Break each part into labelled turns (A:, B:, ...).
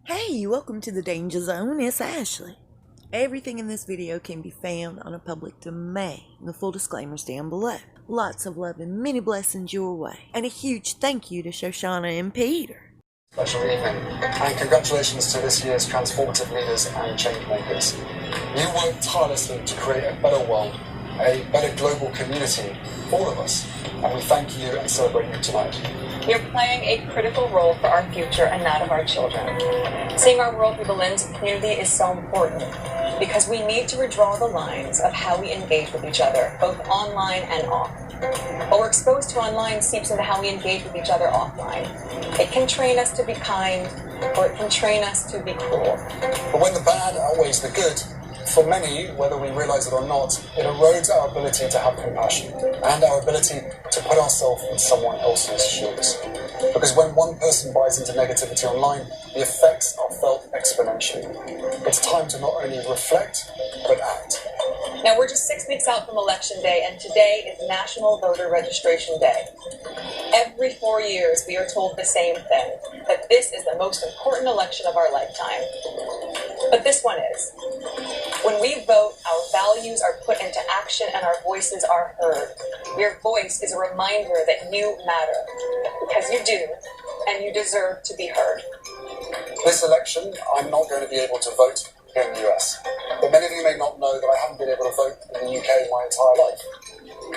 A: Hey, welcome to the Danger Zone. It's Ashley. Everything in this video can be found on a public domain. The full disclaimer's down below. Lots of love and many blessings your way. And a huge thank you to Shoshana and Peter.
B: Special evening, and congratulations to this year's transformative leaders and change makers. You worked tirelessly to create a better world, a better global community for all of us, and we thank you and celebrate you tonight.
C: You're playing a critical role for our future and that of our children. Seeing our world through the lens of community is so important because we need to redraw the lines of how we engage with each other, both online and off. What we're exposed to online seeps into how we engage with each other offline. It can train us to be kind, or it can train us to be cruel.
B: But when the bad outweighs the good, for many, whether we realize it or not, it erodes our ability to have compassion and our ability to put ourselves in someone else's shoes. Because when one person buys into negativity online, the effects are felt exponentially. It's time to not only reflect, but act.
C: Now, we're just 6 weeks out from Election Day, and today is National Voter Registration Day. Every 4 years, we are told the same thing, that this is the most important election of our lifetime. But this one is. When we vote, our values are put into action and our voices are heard. Your voice is a reminder that you matter, because you do, and you deserve to be heard.
B: This election, I'm not going to be able to vote here in the US. But many of you may not know that I haven't been able to vote in the UK my entire life.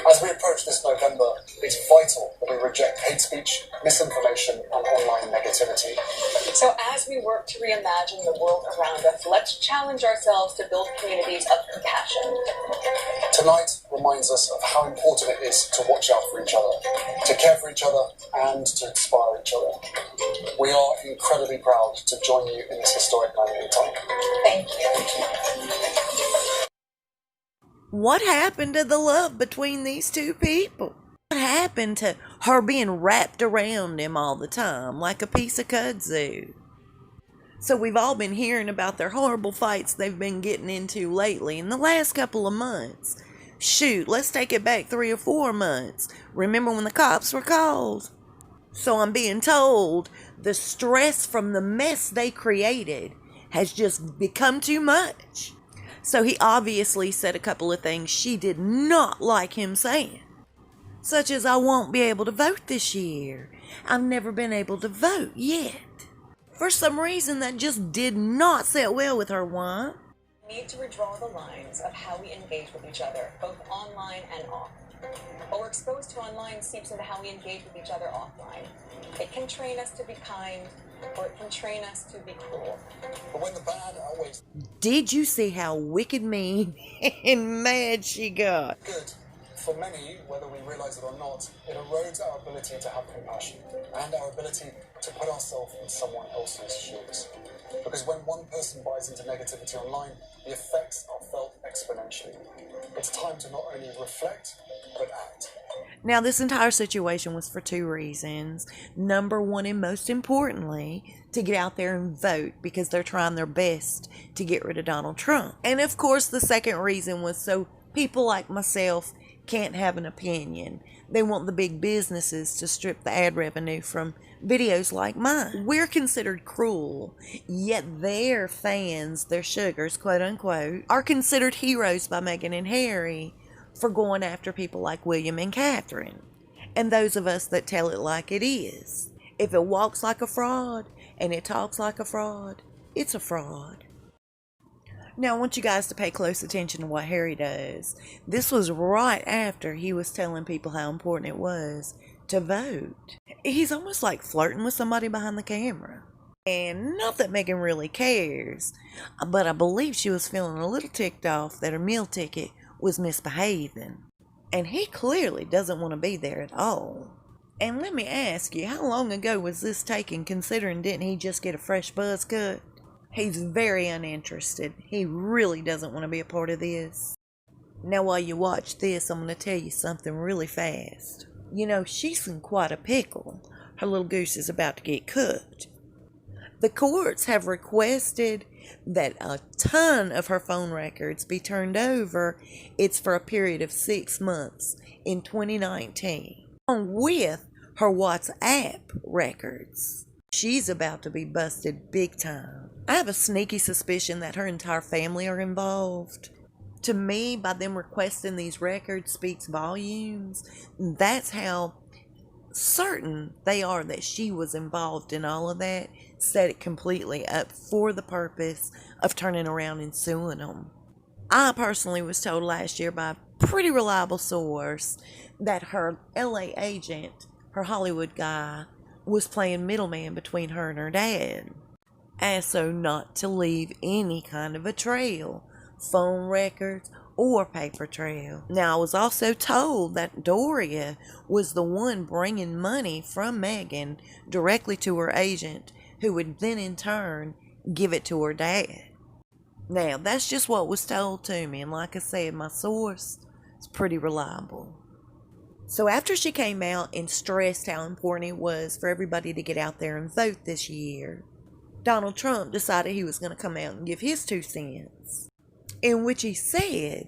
B: As we approach this November, it's vital that we reject hate speech, misinformation, and online negativity.
C: So as we work to reimagine the world around us, let's challenge ourselves to build communities of compassion.
B: Tonight reminds us of how important it is to watch out for each other, to care for each other, and to inspire each other. We are incredibly proud to join you in this historic moment in time.
C: Thank you.
A: What happened to the love between these two people? What happened to her being wrapped around him all the time like a piece of kudzu? So we've all been hearing about their horrible fights they've been getting into lately in the last couple of months. Shoot, let's take it back 3 or 4 months. Remember when the cops were called? So I'm being told the stress from the mess they created has just become too much. So he obviously said a couple of things she did not like him saying. Such as, I won't be able to vote this year. I've never been able to vote yet. For some reason that just did not sit well with her wife.
C: We need to redraw the lines of how we engage with each other, both online and off. What we're exposed to online seeps into how we engage with each other offline. It can train us to be kind, or it can train us to be cruel.
B: But when the bad outweighs
A: Did you see how wicked mean and mad she got?
B: good, for many, whether we realize it or not, it erodes our ability to have compassion and our ability to put ourselves in someone else's shoes. Because when one person buys into negativity online, the effects are felt exponentially. It's time to not only reflect, but act.
A: Now, this entire situation was for 2 reasons. Number one, and most importantly, to get out there and vote because they're trying their best to get rid of Donald Trump. And of course, the second reason was so people like myself can't have an opinion. They want the big businesses to strip the ad revenue from videos like mine. We're considered cruel, yet their fans, their sugars, quote unquote, are considered heroes by Meghan and Harry for going after people like William and Catherine, and those of us that tell it like it is. If it walks like a fraud and it talks like a fraud, it's a fraud. Now, I want you guys to pay close attention to what Harry does. This was right after he was telling people how important it was to vote. He's almost like flirting with somebody behind the camera. And not that Meghan really cares, but I believe she was feeling a little ticked off that her meal ticket was misbehaving. And he clearly doesn't want to be there at all. And let me ask you, how long ago was this taken, considering didn't he just get a fresh buzz cut? He's very uninterested. He really doesn't want to be a part of this. Now, while you watch this, I'm going to tell you something really fast. You know, she's in quite a pickle. Her little goose is about to get cooked. The courts have requested that a ton of her phone records be turned over. It's for a period of 6 months in 2019. Along with her WhatsApp records. She's about to be busted big time. I have a sneaky suspicion that her entire family are involved. To me, by them requesting these records speaks volumes. That's how certain they are that she was involved in all of that. Set it completely up for the purpose of turning around and suing them. I personally was told last year by a pretty reliable source that her LA agent, her Hollywood guy, was playing middleman between her and her dad, as so not to leave any kind of a trail, phone records or paper trail. Now, I was also told that Doria was the one bringing money from Meghan directly to her agent, who would then in turn give it to her dad. Now, that's just what was told to me, and like I said, my source is pretty reliable. So after she came out and stressed how important it was for everybody to get out there and vote this year, Donald Trump decided he was going to come out and give his 2 cents, in which he said,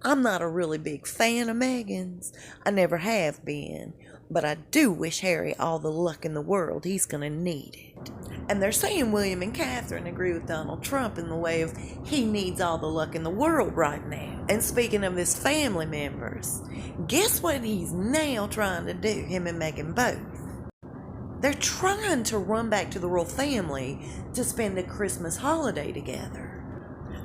A: "I'm not a really big fan of Meghan's. I never have been, but I do wish Harry all the luck in the world. He's going to need it." And they're saying William and Catherine agree with Donald Trump in the way of he needs all the luck in the world right now. And speaking of his family members, guess what he's now trying to do, him and Meghan both? They're trying to run back to the royal family to spend a Christmas holiday together.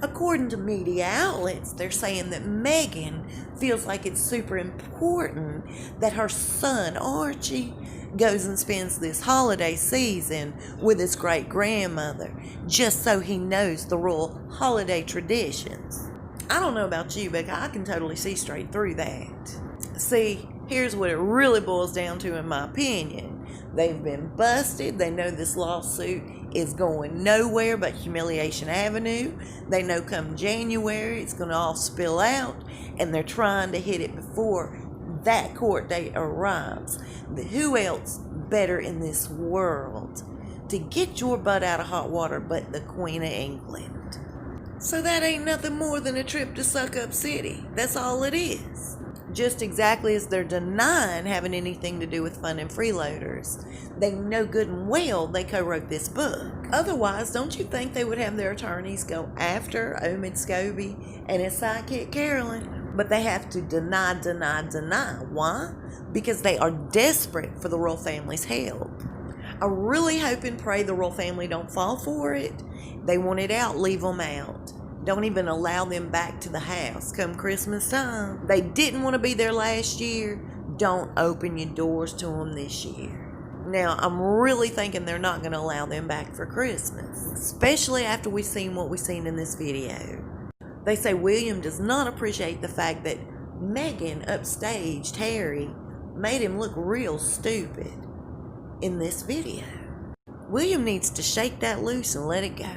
A: According to media outlets, they're saying that Meghan feels like it's super important that her son, Archie, goes and spends this holiday season with his great-grandmother, just so he knows the royal holiday traditions. I don't know about you, but I can totally see straight through that. See, here's what it really boils down to, in my opinion. They've been busted. They know this lawsuit is going nowhere but Humiliation Avenue. They know come January it's going to all spill out, and they're trying to hit it before that court date arrives. Who else better in this world to get your butt out of hot water but the Queen of England? So that ain't nothing more than a trip to Suck Up City. That's all it is. Just exactly as they're denying having anything to do with funding freeloaders. They know good and well they co-wrote this book. Otherwise, don't you think they would have their attorneys go after Omid Scobie and his sidekick Carolyn? But they have to deny. Why? Because they are desperate for the royal family's help. I really hope and pray the royal family don't fall for it. They want it out, leave them out. Don't even allow them back to the house come Christmas time. They didn't want to be there last year. Don't open your doors to them this year. Now, I'm really thinking they're not going to allow them back for Christmas, especially after we've seen what we've seen in this video. They say William does not appreciate the fact that Meghan upstaged Harry, made him look real stupid in this video. William needs to shake that loose and let it go.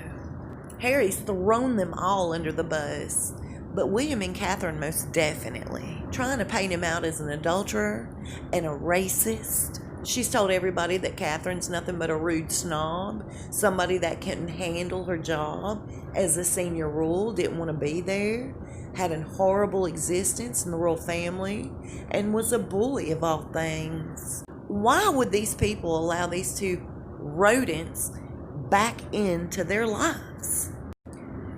A: Harry's thrown them all under the bus, but William and Catherine most definitely, trying to paint him out as an adulterer and a racist. She's told everybody that Catherine's nothing but a rude snob, somebody that couldn't handle her job as a senior royal, didn't want to be there, had a horrible existence in the royal family, and was a bully of all things. Why would these people allow these 2 rodents back into their lives?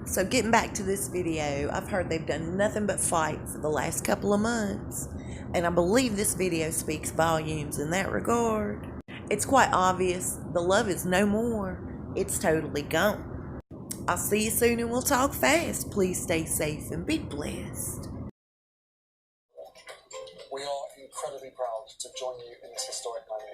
A: So getting back to this video, I've heard they've done nothing but fight for the last couple of months, and I believe this video speaks volumes in that regard. It's quite obvious the love is no more. It's totally gone. I'll see you soon and we'll talk fast. Please stay safe and be blessed.
B: We are incredibly proud to join you in this historic moment.